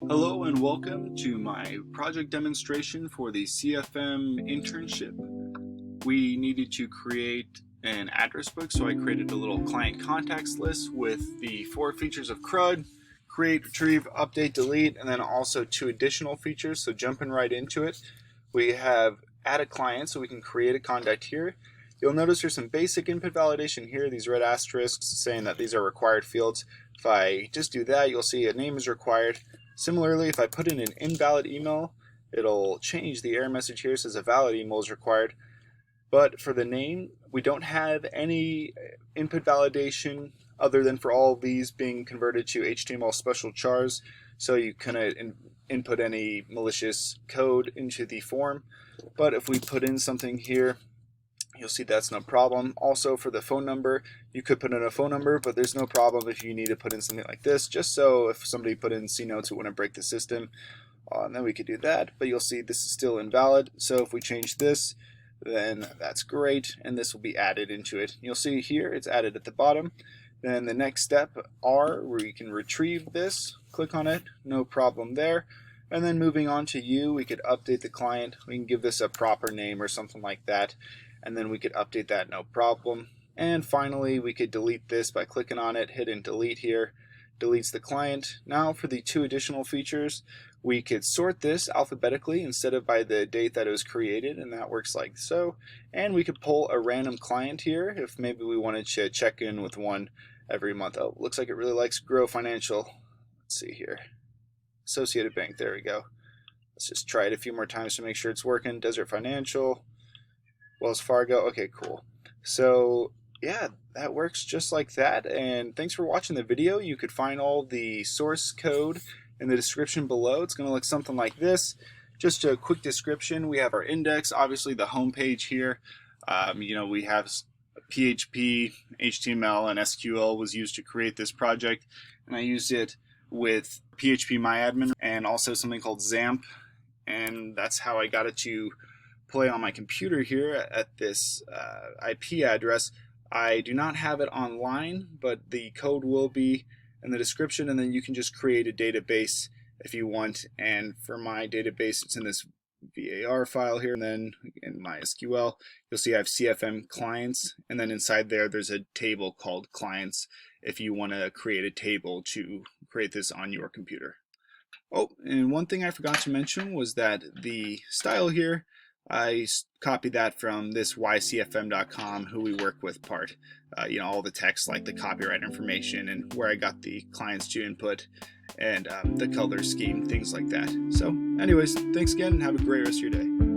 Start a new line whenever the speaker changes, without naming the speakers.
Hello and welcome to my project demonstration for the CFM internship. We needed to create an address book, so I created a little client contacts list with the 4 features of CRUD, create, retrieve, update, delete, and then also 2 additional features. So jumping right into it, we have add a client, so we can create a contact here. You'll notice there's some basic input validation here, these red asterisks saying that these are required fields. If I just do that, you'll see a name is required. Similarly, if I put in an invalid email, it'll change the error message here. It says a valid email is required. But for the name, we don't have any input validation other than for all of these being converted to HTML special chars. So you couldn't input any malicious code into the form. But if we put in something here, you'll see that's no problem. Also for the phone number, you could put in a phone number, but there's no problem if you need to put in something like this, just so if somebody put in C notes, it wouldn't break the system. And then we could do that, but you'll see this is still invalid. So if we change this, then that's great, and this will be added into it. You'll see here it's added at the bottom. Then the next step, R, where you can retrieve this, click on it, no problem there. And then moving on to U, we could update the client. We can give this a proper name or something like that. And then we could update that, no problem. And finally, we could delete this by clicking on it, hitting delete here, deletes the client. Now for the 2 additional features, we could sort this alphabetically instead of by the date that it was created, and that works like so. And we could pull a random client here if maybe we wanted to check in with one every month. Oh, looks like it really likes Grow Financial. Let's see here. Associated Bank, there we go. Let's just try it a few more times to make sure it's working. Desert Financial. Wells Fargo. Okay, cool. So yeah, that works just like that. And thanks for watching the video. You could find all the source code in the description below. It's going to look something like this. Just a quick description. We have our index, obviously the home page here. We have PHP, HTML, and SQL was used to create this project, and I used it with phpMyAdmin and also something called XAMPP, and that's how I got it to play on my computer here at this IP address. I do not have it online, but the code will be in the description, and then you can just create a database if you want. And for my database, it's in this VAR file here, and then in MySQL, you'll see I have CFM clients, and then inside there's a table called clients if you want to create a table to create this on your computer. Oh, and one thing I forgot to mention was that the style here, I copied that from this ycfm.com, who we work with part. All the text like the copyright information and where I got the clients to input and the color scheme, things like that. So anyways, thanks again and have a great rest of your day.